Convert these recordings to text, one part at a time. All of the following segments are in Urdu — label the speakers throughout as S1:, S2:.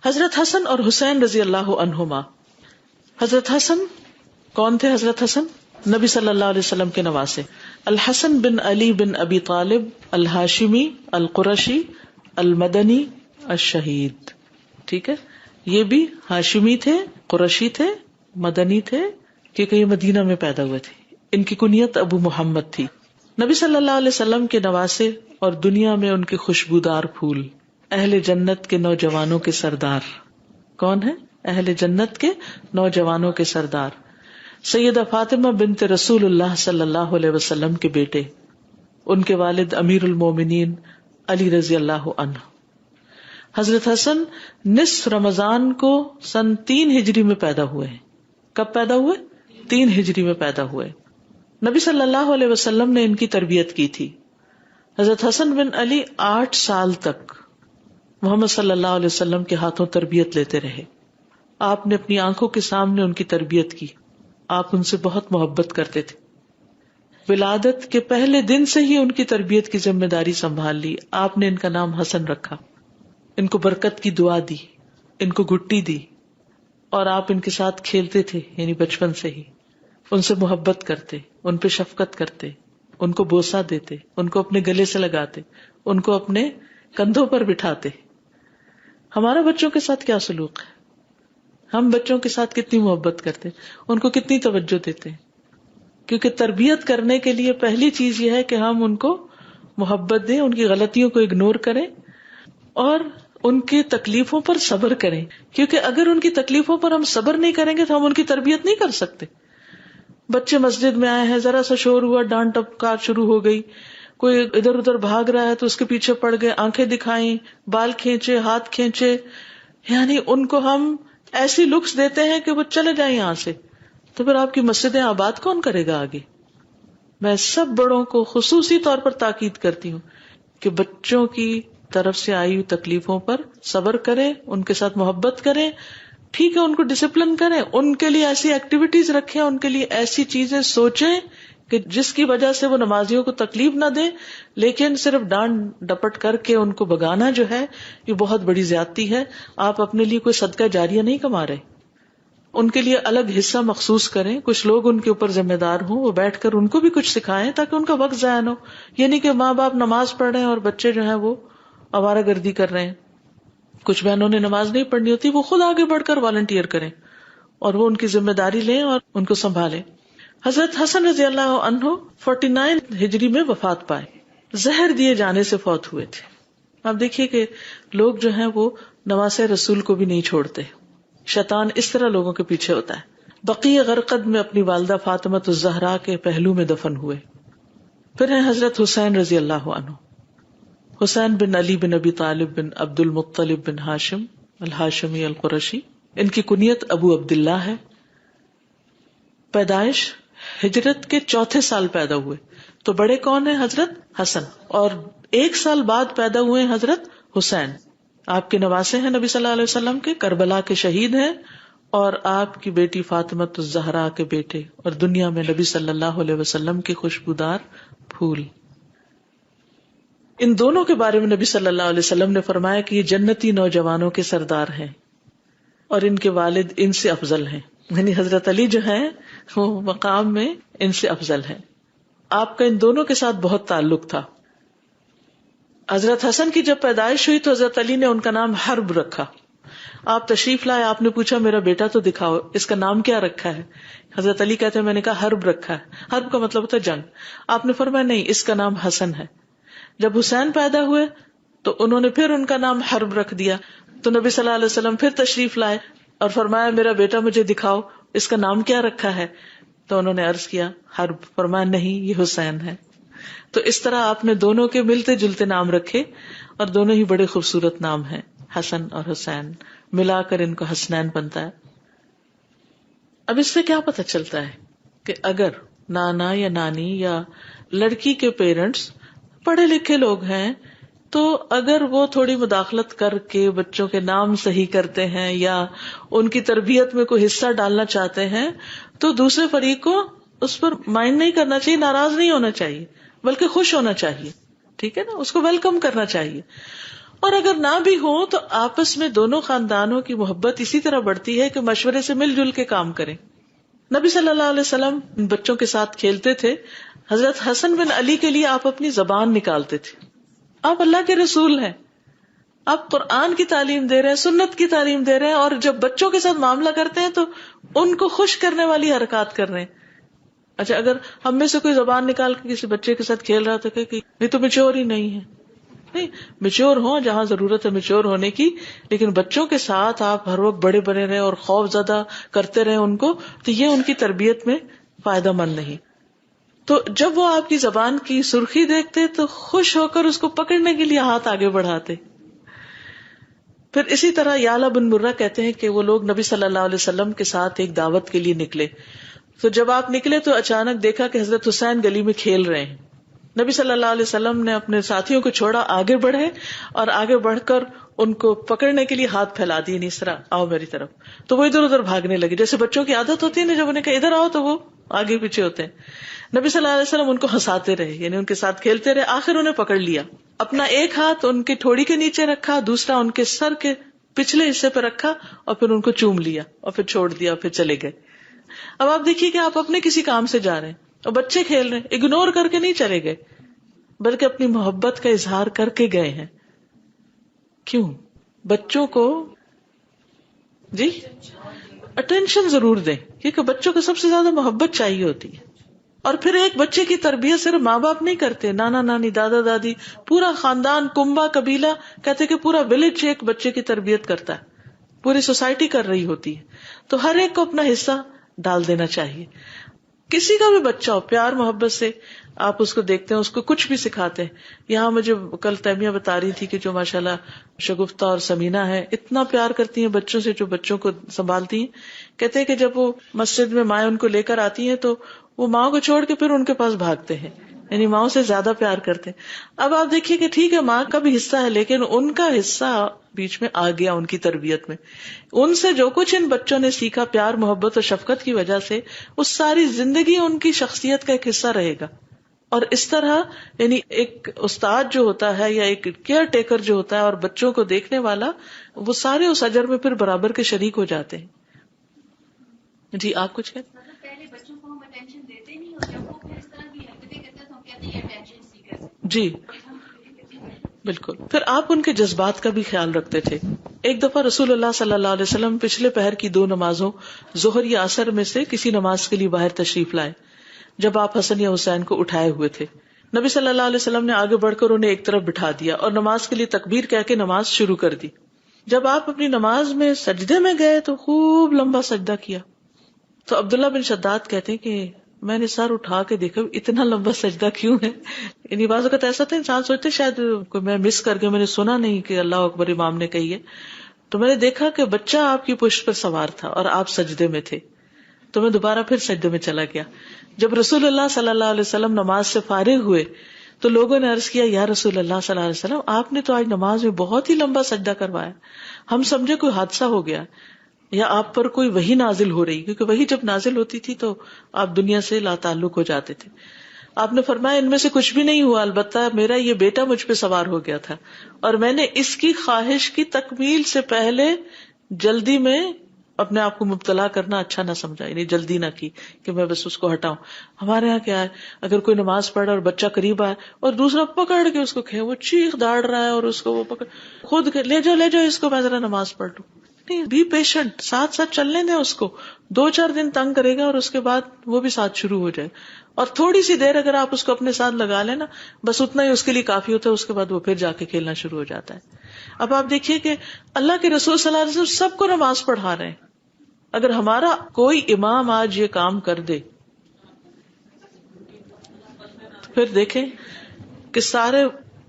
S1: حضرت حسن اور حسین رضی اللہ عنہما. حضرت حسن کون تھے؟ حضرت حسن نبی صلی اللہ علیہ وسلم کے نواسے. الحسن بن علی بن ابی طالب الہاشمی القرشی المدنی الشہید. ٹھیک ہے، یہ بھی ہاشمی تھے، قرشی تھے، مدنی تھے، کیونکہ یہ مدینہ میں پیدا ہوئے تھے. ان کی کنیت ابو محمد تھی. نبی صلی اللہ علیہ وسلم کے نواسے اور دنیا میں ان کے خوشبودار پھول. اہل جنت کے نوجوانوں کے سردار. کون ہے؟ اہل جنت کے نوجوانوں کے سردار. سیدہ فاطمہ بنت رسول اللہ صلی اللہ علیہ وسلم کے بیٹے. ان کے والد امیر المومنین علی رضی اللہ عنہ. حضرت حسن نصف رمضان کو سن 3 ہجری میں پیدا ہوئے ہیں. کب پیدا ہوئے؟ 3 ہجری میں پیدا ہوئے. نبی صلی اللہ علیہ وسلم نے ان کی تربیت کی تھی. حضرت حسن بن علی 8 سال تک محمد صلی اللہ علیہ وسلم کے ہاتھوں تربیت لیتے رہے. آپ نے اپنی آنکھوں کے سامنے ان کی تربیت کی. آپ ان سے بہت محبت کرتے تھے. ولادت کے پہلے دن سے ہی ان کی تربیت کی ذمہ داری سنبھال لی. آپ نے ان کا نام حسن رکھا. ان کو برکت کی دعا دی، ان کو گٹی دی، اور آپ ان کے ساتھ کھیلتے تھے. یعنی بچپن سے ہی ان سے محبت کرتے، ان پہ شفقت کرتے، ان کو بوسہ دیتے، ان کو اپنے گلے سے لگاتے، ان کو اپنے کندھوں پر بٹھاتے. ہمارا بچوں کے ساتھ کیا سلوک ہے؟ ہم بچوں کے ساتھ کتنی محبت کرتے، ان کو کتنی توجہ دیتے ہیں. کیونکہ تربیت کرنے کے لیے پہلی چیز یہ ہے کہ ہم ان کو محبت دیں، ان کی غلطیوں کو اگنور کریں اور ان کی تکلیفوں پر صبر کریں. کیونکہ اگر ان کی تکلیفوں پر ہم صبر نہیں کریں گے تو ہم ان کی تربیت نہیں کر سکتے. بچے مسجد میں آئے ہیں، ذرا سا شور ہوا، ڈانٹ ٹپکار شروع ہو گئی، کوئی ادھر ادھر بھاگ رہا ہے تو اس کے پیچھے پڑ گئے، آنکھیں دکھائیں، بال کھینچے، ہاتھ کھینچے، یعنی ان کو ہم ایسی لکس دیتے ہیں کہ وہ چلے جائیں یہاں سے. تو پھر آپ کی مسجدیں آباد کون کرے گا آگے؟ میں سب بڑوں کو خصوصی طور پر تاکید کرتی ہوں کہ بچوں کی طرف سے آئی ہوئی تکلیفوں پر صبر کریں، ان کے ساتھ محبت کریں. ٹھیک ہے، ان کو ڈسپلن کریں، ان کے لیے ایسی ایکٹیویٹیز رکھیں، ان کے لیے ایسی چیزیں سوچیں کہ جس کی وجہ سے وہ نمازیوں کو تکلیف نہ دیں. لیکن صرف ڈانٹ ڈپٹ کر کے ان کو بگانا جو ہے یہ بہت بڑی زیادتی ہے. آپ اپنے لیے کوئی صدقہ جاریہ نہیں کما رہے. ان کے لیے الگ حصہ مخصوص کریں، کچھ لوگ ان کے اوپر ذمہ دار ہوں، وہ بیٹھ کر ان کو بھی کچھ سکھائیں تاکہ ان کا وقت ضائع نہ ہو. یہ نہیں کہ ماں باپ نماز پڑھ رہے ہیں اور بچے جو ہیں وہ آوارہ گردی کر رہے ہیں. کچھ بہنوں نے نماز نہیں پڑھنی ہوتی، وہ خود آگے بڑھ کر والنٹیئر کریں اور وہ ان کی ذمہ داری لیں اور ان کو سنبھالیں. حضرت حسن رضی اللہ عنہ 49 ہجری میں وفات پائے. زہر دیے جانے سے فوت ہوئے تھے. اب دیکھیے کہ لوگ جو ہیں وہ نواسے رسول کو بھی نہیں چھوڑتے. شیطان اس طرح لوگوں کے پیچھے ہوتا ہے. بقیع غرقد میں اپنی والدہ فاطمہ الزہرا کے پہلو میں دفن ہوئے. پھر ہیں حضرت حسین رضی اللہ عنہ. حسین بن علی بن ابی طالب بن عبد المطلب بن ہاشم الہاشمی القرشی. ان کی کنیت ابو عبداللہ ہے. پیدائش ہجرت کے 4تھے سال پیدا ہوئے. تو بڑے کون ہیں؟ حضرت حسن. اور 1 سال بعد پیدا ہوئے حضرت حسین. آپ کے نواسے ہیں نبی صلی اللہ علیہ وسلم کے، کربلا کے شہید ہیں، اور آپ کی بیٹی فاطمہ الزہرا کے بیٹے، اور دنیا میں نبی صلی اللہ علیہ وسلم کے خوشبودار پھول. ان دونوں کے بارے میں نبی صلی اللہ علیہ وسلم نے فرمایا کہ یہ جنتی نوجوانوں کے سردار ہیں اور ان کے والد ان سے افضل ہیں. یعنی حضرت علی جو ہیں وہ مقام میں ان سے افضل ہیں. آپ کا ان دونوں کے ساتھ بہت تعلق تھا. حضرت حسن کی جب پیدائش ہوئی تو حضرت علی نے ان کا نام حرب رکھا. آپ تشریف لائے، آپ نے پوچھا میرا بیٹا تو دکھاؤ، اس کا نام کیا رکھا ہے؟ حضرت علی کہتے ہیں میں نے کہا حرب رکھا ہے. حرب کا مطلب ہوتا ہے جنگ. آپ نے فرمایا نہیں، اس کا نام حسن ہے. جب حسین پیدا ہوئے تو انہوں نے پھر ان کا نام حرب رکھ دیا. تو نبی صلی اللہ علیہ وسلم پھر تشریف لائے اور فرمایا میرا بیٹا مجھے دکھاؤ، اس کا نام کیا رکھا ہے؟ تو انہوں نے عرض کیا حرب. فرمایا نہیں، یہ حسین ہے. تو اس طرح آپ نے دونوں کے ملتے جلتے نام رکھے اور دونوں ہی بڑے خوبصورت نام ہیں، حسن اور حسین. ملا کر ان کو حسنین بنتا ہے. اب اس سے کیا پتہ چلتا ہے کہ اگر نانا یا نانی یا لڑکی کے پیرنٹس پڑھے لکھے لوگ ہیں تو اگر وہ تھوڑی مداخلت کر کے بچوں کے نام صحیح کرتے ہیں یا ان کی تربیت میں کوئی حصہ ڈالنا چاہتے ہیں تو دوسرے فریق کو اس پر مائنڈ نہیں کرنا چاہیے، ناراض نہیں ہونا چاہیے، بلکہ خوش ہونا چاہیے. ٹھیک ہے نا، اس کو ویلکم کرنا چاہیے. اور اگر نہ بھی ہو تو آپس میں دونوں خاندانوں کی محبت اسی طرح بڑھتی ہے کہ مشورے سے مل جل کے کام کریں. نبی صلی اللہ علیہ وسلم بچوں کے ساتھ کھیلتے تھے. حضرت حسن بن علی کے لیے آپ اپنی زبان نکالتے تھے. آپ اللہ کے رسول ہیں, آپ قرآن کی تعلیم دے رہے ہیں, سنت کی تعلیم دے رہے ہیں, اور جب بچوں کے ساتھ معاملہ کرتے ہیں تو ان کو خوش کرنے والی حرکات کر رہے ہیں. اچھا, اگر ہم میں سے کوئی زبان نکال کے کسی بچے کے ساتھ کھیل رہا تھا کہ یہ تو میچور ہی نہیں ہے. نہیں, میچور ہوں جہاں ضرورت ہے میچور ہونے کی, لیکن بچوں کے ساتھ آپ ہر وقت بڑے بنے رہے اور خوف زدہ کرتے رہے ان کو, تو یہ ان کی تربیت میں فائدہ مند نہیں. تو جب وہ آپ کی زبان کی سرخی دیکھتے تو خوش ہو کر اس کو پکڑنے کے لیے ہاتھ آگے بڑھاتے. پھر اسی طرح یعلا بن مرہ کہتے ہیں کہ وہ لوگ نبی صلی اللہ علیہ وسلم کے ساتھ ایک دعوت کے لیے نکلے. تو جب آپ نکلے تو اچانک دیکھا کہ حضرت حسین گلی میں کھیل رہے ہیں. نبی صلی اللہ علیہ وسلم نے اپنے ساتھیوں کو چھوڑا, آگے بڑھے اور آگے بڑھ کر ان کو پکڑنے کے لیے ہاتھ پھیلا دیے, نہیں سرا آؤ میری طرف. تو وہ ادھر ادھر بھاگنے لگے, جیسے بچوں کی عادت ہوتی ہے نا, جب انہیں کہا ادھر آؤ تو وہ آگے پیچھے ہوتے ہیں. نبی صلی اللہ علیہ وسلم ان کو ہنساتے رہے, یعنی ان کے ساتھ کھیلتے رہے. آخر انہیں پکڑ لیا, اپنا ایک ہاتھ ان کے ٹھوڑی کے نیچے رکھا, دوسرا ان کے سر کے پچھلے حصے پہ رکھا, اور پھر ان کو چوم لیا اور پھر چھوڑ دیا, پھر چلے گئے. اب آپ دیکھیے کہ آپ اپنے کسی کام سے جا رہے ہیں اور بچے کھیل رہے ہیں, اگنور کر کے نہیں چلے گئے بلکہ اپنی محبت کا اظہار کر کے گئے ہیں. کیوں؟ بچوں کو جی اٹینشن ضرور دیں, کیونکہ بچوں کو سب سے زیادہ محبت چاہیے ہوتی ہے. اور پھر ایک بچے کی تربیت صرف ماں باپ نہیں کرتے, نانا نانی, دادا دادی, پورا خاندان, کنبا, قبیلہ, کہتے کہ پورا ولیج ایک بچے کی تربیت کرتا ہے, پوری سوسائٹی کر رہی ہوتی ہے. تو ہر ایک کو اپنا حصہ ڈال دینا چاہیے. کسی کا بھی بچہ ہو, پیار محبت سے آپ اس کو دیکھتے ہیں, اس کو کچھ بھی سکھاتے ہیں. یہاں مجھے کل تیمیہ بتا رہی تھی کہ جو ماشاءاللہ شگفتہ اور سمینہ ہے, اتنا پیار کرتی ہیں بچوں سے, جو بچوں کو سنبھالتی ہیں. کہتے ہیں کہ جب وہ مسجد میں مائیں ان کو لے کر آتی ہیں تو وہ ماں کو چھوڑ کے پھر ان کے پاس بھاگتے ہیں, یعنی ماں سے زیادہ پیار کرتے ہیں. اب آپ دیکھیے کہ ٹھیک ہے ماں کا بھی حصہ ہے, لیکن ان کا حصہ بیچ میں آ گیا ان کی تربیت میں. ان سے جو کچھ ان بچوں نے سیکھا پیار محبت اور شفقت کی وجہ سے, اس ساری زندگی ان کی شخصیت کا ایک حصہ رہے گا. اور اس طرح یعنی ایک استاد جو ہوتا ہے یا ایک کیئر ٹیکر جو ہوتا ہے اور بچوں کو دیکھنے والا, وہ سارے اس اجر میں پھر برابر کے شریک ہو جاتے ہیں. جی آپ کچھ کہتے ہیں؟
S2: پہلے بچوں کو ہم اٹینشن دیتے نہیں, اور جب وہ پھر اس طرح کی حرکتیں کرتے ہیں تو ہم کہتے ہیں یہ اٹینشن سیکر ہے.
S1: جی بالکل. پھر آپ ان کے جذبات کا بھی خیال رکھتے تھے. ایک دفعہ رسول اللہ صلی اللہ علیہ وسلم پچھلے پہر کی 2 نمازوں ظہر یا عصر میں سے کسی نماز کے لیے باہر تشریف لائے, جب آپ حسن یا حسین کو اٹھائے ہوئے تھے. نبی صلی اللہ علیہ وسلم نے آگے بڑھ کر انہیں ایک طرف بٹھا دیا اور نماز کے لیے تکبیر کہہ کے نماز شروع کر دی. جب آپ اپنی نماز میں سجدے میں گئے تو خوب لمبا سجدہ کیا. تو عبداللہ بن شداد کہتے ہیں کہ میں نے سر اٹھا کے دیکھا اتنا لمبا سجدہ کیوں ہے. یعنی بعض اوقات ایسا تھا انسان سوچتے شاید کوئی میں مس کر کے میں نے سنا نہیں کہ اللہ اکبر امام نے کہی ہے. تو میں نے دیکھا کہ بچہ آپ کی پشت پر سوار تھا اور آپ سجدے میں تھے, تو میں دوبارہ پھر سجدے میں چلا گیا. جب رسول اللہ صلی اللہ علیہ وسلم نماز سے فارغ ہوئے تو لوگوں نے عرض کیا یا رسول اللہ صلی اللہ علیہ وسلم, آپ نے تو آج نماز میں بہت ہی لمبا سجدہ کروایا, ہم سمجھے کوئی حادثہ ہو گیا یا آپ پر کوئی وحی نازل ہو رہی, کیونکہ وحی جب نازل ہوتی تھی تو آپ دنیا سے لا تعلق ہو جاتے تھے. آپ نے فرمایا ان میں سے کچھ بھی نہیں ہوا, البتہ میرا یہ بیٹا مجھ پہ سوار ہو گیا تھا اور میں نے اس کی خواہش کی تکمیل سے پہلے جلدی میں اپنے آپ کو مبتلا کرنا اچھا نہ سمجھا, یعنی جلدی نہ کی کہ میں بس اس کو ہٹاؤں. ہمارے ہاں کیا ہے, اگر کوئی نماز پڑھ اور بچہ قریب آئے اور دوسرا پکڑ کے اس کو وہ چیخ داڑ رہا ہے اور اس کو وہ پکڑ خود لے جاؤ اس کو, میں ذرا نماز پڑھ لوں. نہیں, بی پیشنٹ, ساتھ ساتھ چلنے دیں اس کو. 2-4 دن تنگ کرے گا اور اس کے بعد وہ بھی ساتھ شروع ہو جائے. اور تھوڑی سی دیر اگر آپ اس کو اپنے ساتھ لگا لیں نا, بس اتنا ہی اس کے لیے کافی ہوتا ہے, اس کے بعد وہ پھر جا کے کھیلنا شروع ہو جاتا ہے. اب آپ دیکھیے کہ اللہ کے رسول صلی اللہ علیہ وسلم سب کو نماز پڑھا رہے ہیں. اگر ہمارا کوئی امام آج یہ کام کر دے تو پھر دیکھیں کہ سارے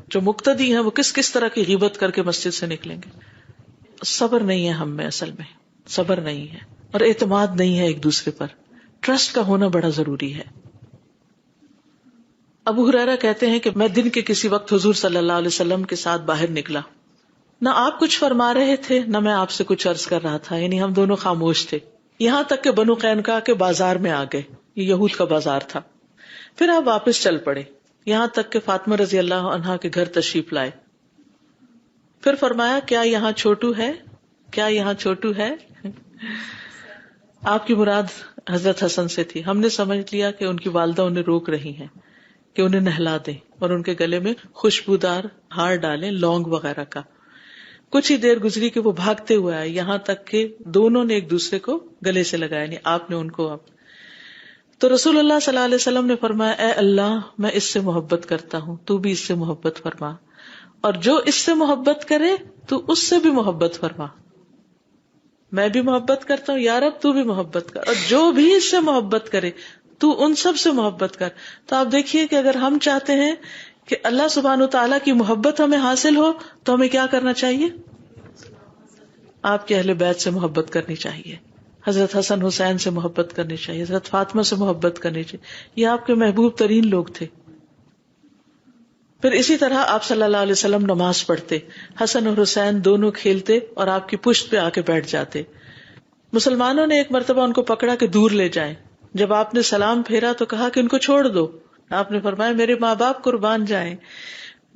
S1: جو مقتدی ہیں وہ کس کس طرح کی غیبت کر کے مسجد سے نکلیں گے. صبر نہیں ہے ہم میں, اصل میں صبر نہیں ہے, اور اعتماد نہیں ہے ایک دوسرے پر. ٹرسٹ کا ہونا بڑا ضروری ہے. ابو ہریرہ کہتے ہیں کہ میں دن کے کسی وقت حضور صلی اللہ علیہ وسلم کے ساتھ باہر نکلا, نہ آپ کچھ فرما رہے تھے نہ میں آپ سے کچھ عرض کر رہا تھا, یعنی ہم دونوں خاموش تھے, یہاں تک کہ بنو قینقاع کے بازار میں آ گئے. یہ یہود کا بازار تھا. پھر آپ واپس چل پڑے, یہاں تک کہ فاطمہ رضی اللہ عنہا کے گھر تشریف لائے. پھر فرمایا کیا یہاں چھوٹو ہے، کیا یہاں چھوٹو ہے؟ آپ کی مراد حضرت حسن سے تھی. ہم نے سمجھ لیا کہ ان کی والدہ انہیں روک رہی ہیں کہ انہیں نہلا دیں اور ان کے گلے میں خوشبودار ہار ڈالیں، لونگ وغیرہ کا. کچھ ہی دیر گزری کہ وہ بھاگتے ہوئے آئے، یہاں تک کہ دونوں نے ایک دوسرے کو گلے سے لگایا، یعنی آپ نے ان کو. تو رسول اللہ صلی اللہ علیہ وسلم نے فرمایا اے اللہ میں اس سے محبت کرتا ہوں، تو بھی اس سے محبت فرما، اور جو اس سے محبت کرے تو اس سے بھی محبت فرما. میں بھی محبت کرتا ہوں یا رب تو بھی محبت کر، اور جو بھی اس سے محبت کرے تو ان سب سے محبت کر. تو آپ دیکھیے کہ اگر ہم چاہتے ہیں کہ اللہ سبحانہ وتعالیٰ کی محبت ہمیں حاصل ہو تو ہمیں کیا کرنا چاہیے؟ آپ کے اہل بیت سے محبت کرنی چاہیے، حضرت حسن حسین سے محبت کرنی چاہیے، حضرت فاطمہ سے محبت کرنی چاہیے. یہ آپ کے محبوب ترین لوگ تھے. پھر اسی طرح آپ صلی اللہ علیہ وسلم نماز پڑھتے، حسن اور حسین دونوں کھیلتے اور آپ کی پشت پہ آ کے بیٹھ جاتے. مسلمانوں نے ایک مرتبہ ان کو پکڑا کہ دور لے جائیں. جب آپ نے سلام پھیرا تو کہا کہ ان کو چھوڑ دو. آپ نے فرمایا میرے ماں باپ قربان جائیں،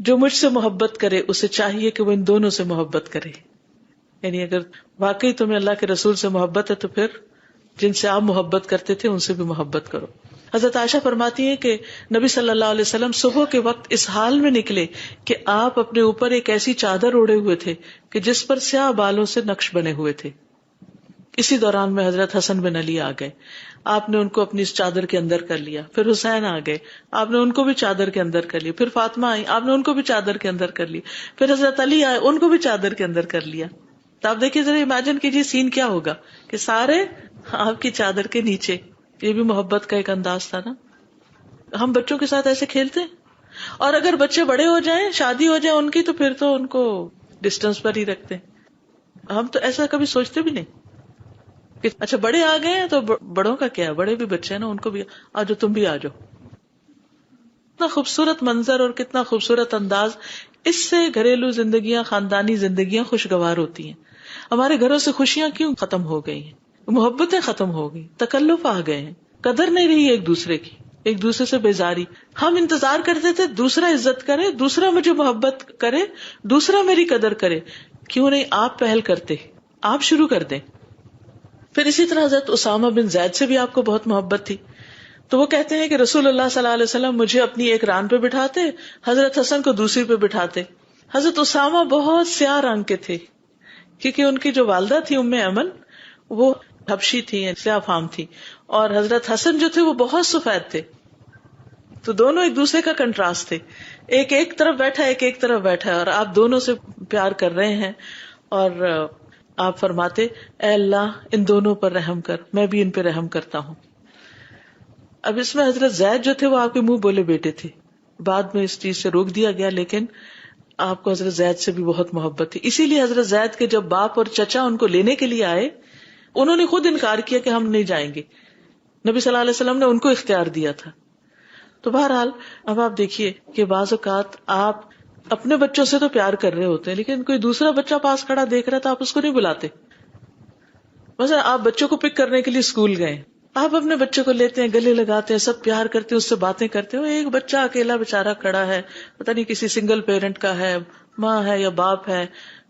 S1: جو مجھ سے محبت کرے اسے چاہیے کہ وہ ان دونوں سے محبت کرے. یعنی اگر واقعی تمہیں اللہ کے رسول سے محبت ہے تو پھر جن سے آپ محبت کرتے تھے ان سے بھی محبت کرو. حضرت عائشہ فرماتی ہیں کہ نبی صلی اللہ علیہ وسلم صبح کے وقت اس حال میں نکلے کہ آپ اپنے اوپر ایک ایسی چادر اوڑے ہوئے تھے کہ جس پر سیاہ بالوں سے نقش بنے ہوئے تھے. اسی دوران میں حضرت حسن بن علی آ گئے، آپ نے ان کو اپنی اس چادر کے اندر کر لیا. پھر حسین آ گئے، آپ نے ان کو بھی چادر کے اندر کر لیا. پھر فاطمہ آئی، آپ نے ان کو بھی چادر کے اندر کر لیا. پھر حضرت علی آئے، ان کو بھی چادر کے اندر کر لیا. تو آپ دیکھیے ذرا امیجن کیجیے سین کیا ہوگا کہ سارے آپ کی چادر کے نیچے. یہ بھی محبت کا ایک انداز تھا نا. ہم بچوں کے ساتھ ایسے کھیلتے ہیں، اور اگر بچے بڑے ہو جائیں، شادی ہو جائے ان کی، تو پھر تو ان کو ڈسٹینس پر ہی رکھتے ہیں. ہم تو ایسا کبھی سوچتے بھی نہیں کہ اچھا بڑے آ گئے ہیں تو بڑوں کا کیا ہے، بڑے بھی بچے ہیں نا، ان کو بھی آجو، تم بھی آجو. کتنا خوبصورت منظر اور کتنا خوبصورت انداز. اس سے گھریلو زندگیاں، خاندانی زندگیاں خوشگوار ہوتی ہیں. ہمارے گھروں سے خوشیاں کیوں ختم ہو گئی ہیں؟ محبتیں ختم ہو گئی، تکلف آ گئے ہیں، قدر نہیں رہی ایک دوسرے کی، ایک دوسرے سے بیزاری. ہم انتظار کرتے تھے دوسرا عزت کرے، دوسرا مجھے محبت کرے، دوسرا میری قدر کرے. کیوں نہیں آپ پہل کرتے، آپ شروع کر دیں. پھر اسی طرح حضرت اسامہ بن زید سے بھی آپ کو بہت محبت تھی. تو وہ کہتے ہیں کہ رسول اللہ صلی اللہ علیہ وسلم مجھے اپنی ایک ران پہ بٹھاتے، حضرت حسن کو دوسری پہ بٹھاتے. حضرت اسامہ بہت سیاہ رنگ کے تھے کیونکہ ان کی جو والدہ تھی ام ایمن وہ حبشی تھی، سیاہ فام تھی، اور حضرت حسن جو تھے وہ بہت سفید تھے. تو دونوں ایک دوسرے کا کنٹراسٹ تھے، ایک طرف بیٹھا ایک طرف بیٹھا ہے، اور آپ دونوں سے پیار کر رہے ہیں. اور آپ فرماتے اے اللہ ان دونوں پر رحم کر، میں بھی ان پہ رحم کرتا ہوں. اب اس میں حضرت زید جو تھے وہ آپ کے منہ بولے بیٹے تھے، بعد میں اس چیز سے روک دیا گیا، لیکن آپ کو حضرت زید سے بھی بہت محبت تھی. اسی لیے حضرت زید کے جب باپ اور چچا ان کو لینے کے لیے آئے، انہوں نے خود انکار کیا کہ ہم نہیں جائیں گے. نبی صلی اللہ علیہ وسلم نے ان کو اختیار دیا تھا. تو بہرحال اب آپ دیکھیے کہ بعض اوقات آپ اپنے بچوں سے تو پیار کر رہے ہوتے ہیں، لیکن کوئی دوسرا بچہ پاس کھڑا دیکھ رہا تو آپ اس کو نہیں بلاتے. مثلا آپ بچوں کو پک کرنے کے لیے اسکول گئے، آپ اپنے بچے کو لیتے ہیں، گلے لگاتے ہیں، سب پیار کرتے ہیں، اس سے باتیں کرتے ہیں. ایک بچہ اکیلا بےچارا کھڑا ہے، پتہ نہیں کسی سنگل پیرنٹ کا ہے، ماں ہے یا باپ ہے،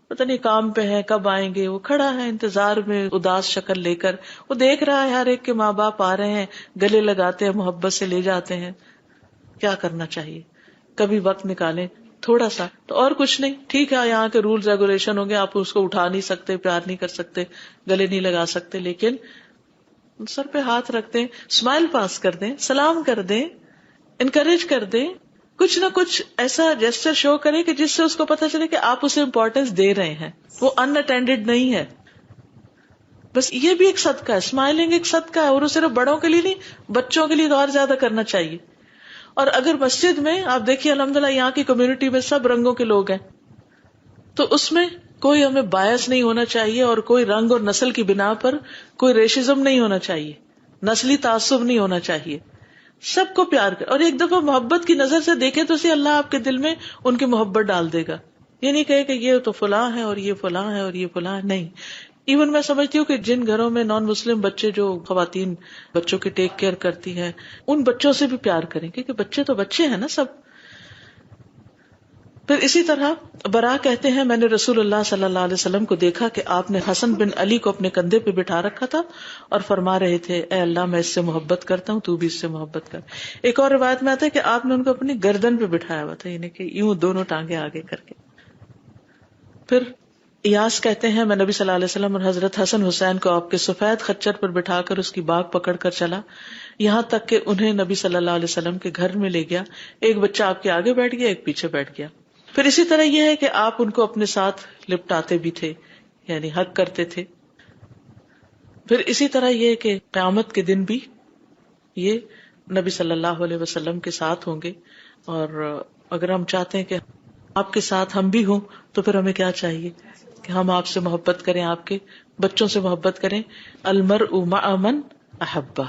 S1: پتہ نہیں کام پہ ہے، کب آئیں گے. وہ کھڑا ہے انتظار میں اداس شکل لے کر، وہ دیکھ رہا ہے ہر ایک کے ماں باپ آ رہے ہیں، گلے لگاتے ہیں، محبت سے لے جاتے ہیں. کیا کرنا چاہیے؟ کبھی وقت نکالیں تھوڑا سا، تو اور کچھ نہیں. ٹھیک ہے یہاں کے رولز ریگولیشن ہوں گے، آپ اس کو اٹھا نہیں سکتے، پیار نہیں کر سکتے، گلے نہیں لگا سکتے، لیکن سر پہ ہاتھ رکھ دیں، اسمائل پاس کر دیں، سلام کر دیں، انکریج کر دیں. کچھ نہ کچھ ایسا جیسچر شو کرے کہ جس سے اس کو پتا چلے کہ آپ اسے امپورٹینس دے رہے ہیں، وہ ان اٹینڈیڈ نہیں ہے. بس یہ بھی ایک صدقہ ہے، اسمائلنگ ایک صدقہ ہے، اور وہ صرف بڑوں کے لیے نہیں، بچوں کے لیے تو اور زیادہ کرنا چاہیے. اور اگر مسجد میں آپ دیکھیے الحمدللہ یہاں کی کمیونٹی میں سب رنگوں کے لوگ ہیں، تو اس میں کوئی ہمیں باعث نہیں ہونا چاہیے، اور کوئی رنگ اور نسل کی بنا پر کوئی ریشزم نہیں ہونا چاہیے، نسلی تعصب نہیں ہونا چاہیے. سب کو پیار کر، اور ایک دفعہ محبت کی نظر سے دیکھے تو اللہ آپ کے دل میں ان کی محبت ڈال دے گا. یہ نہیں کہے کہ یہ تو فلاں ہے اور یہ فلاں ہے اور یہ فلاں ہے، نہیں. ایون میں سمجھتی ہوں کہ جن گھروں میں نان مسلم بچے، جو خواتین بچوں کی ٹیک کیئر کرتی ہیں، ان بچوں سے بھی پیار کریں، کیونکہ بچے تو بچے ہیں نا سب. پھر اسی طرح برا کہتے ہیں میں نے رسول اللہ صلی اللہ علیہ وسلم کو دیکھا کہ آپ نے حسن بن علی کو اپنے کندھے پہ بٹھا رکھا تھا اور فرما رہے تھے اے اللہ میں اس سے محبت کرتا ہوں تو بھی اس سے محبت کر. ایک اور روایت میں آتا ہے کہ آپ نے ان کو اپنی گردن پہ بٹھایا ہوا تھا, یعنی کہ یوں دونوں ٹانگیں آگے کر کے. پھر ایاس کہتے ہیں میں نبی صلی اللہ علیہ وسلم اور حضرت حسن حسین کو آپ کے سفید خچر پر بٹھا کر اس کی باگ پکڑ کر چلا, یہاں تک کہ انہیں نبی صلی اللہ علیہ وسلم کے گھر میں لے گیا. ایک بچہ آپ کے آگے بیٹھ گیا, ایک پیچھے بیٹھ گیا. پھر اسی طرح یہ ہے کہ آپ ان کو اپنے ساتھ لپٹاتے بھی تھے, یعنی حق کرتے تھے. پھر اسی طرح یہ کہ قیامت کے دن بھی یہ نبی صلی اللہ علیہ وسلم کے ساتھ ہوں گے. اور اگر ہم چاہتے ہیں کہ آپ کے ساتھ ہم بھی ہوں تو پھر ہمیں کیا چاہیے کہ ہم آپ سے محبت کریں, آپ کے بچوں سے محبت کریں. المرء مع من احبہ.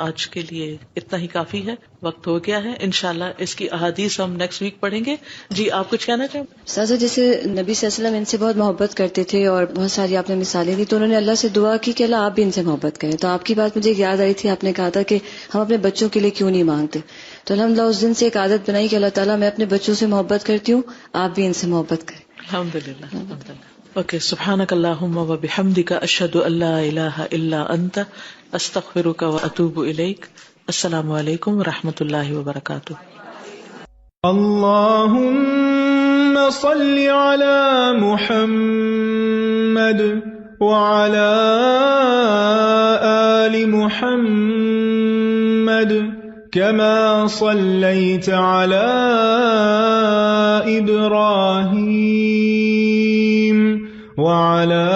S1: آج کے لیے اتنا ہی کافی ہے, وقت ہو گیا ہے. انشاءاللہ اس کی احادیث ہم نیکسٹ ویک پڑھیں گے. جی آپ کچھ کہنا چاہیں؟
S3: سازا جیسے نبی صلی اللہ علیہ وسلم ان سے بہت محبت کرتے تھے اور بہت ساری آپ نے مثالیں دی, تو انہوں نے اللہ سے دعا کی کہ اللہ آپ بھی ان سے محبت کریں. تو آپ کی بات مجھے یاد آئی تھی, آپ نے کہا تھا کہ ہم اپنے بچوں کے لیے کیوں نہیں مانگتے. تو الحمدللہ اس دن سے ایک عادت بنائی کہ اللہ تعالیٰ میں اپنے بچوں سے محبت کرتی ہوں, آپ بھی ان سے محبت کریں.
S1: الحمدللہ. اوکے, سبحانک اللہم و بحمدک, اشہد ان لا الہ الا انت, استغفرک و اتوب الیک. السلام علیکم و رحمۃ اللہ وبرکاتہ.
S4: اللهم صل على محمد وعلى آل محمد كما صليت على إبراهيم وعلى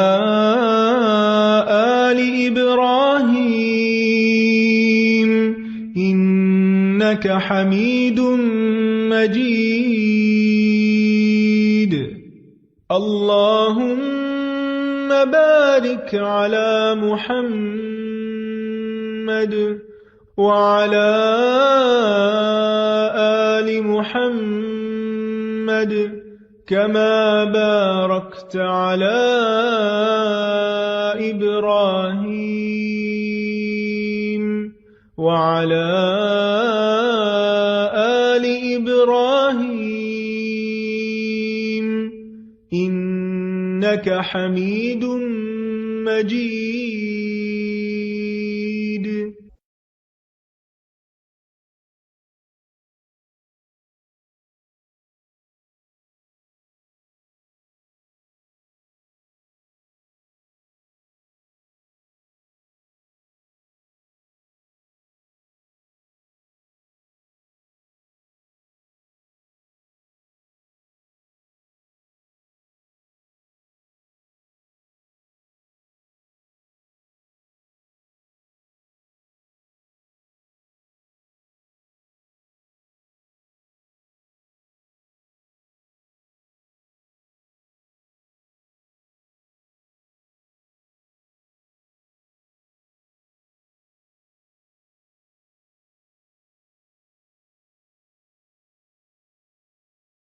S4: آل إبراهيم إنك حميد مجيد. اللهم بارك على محمد وعلى آل محمد كما باركت على إبراهيم وعلى آل إبراهيم إنك حميد مجيد.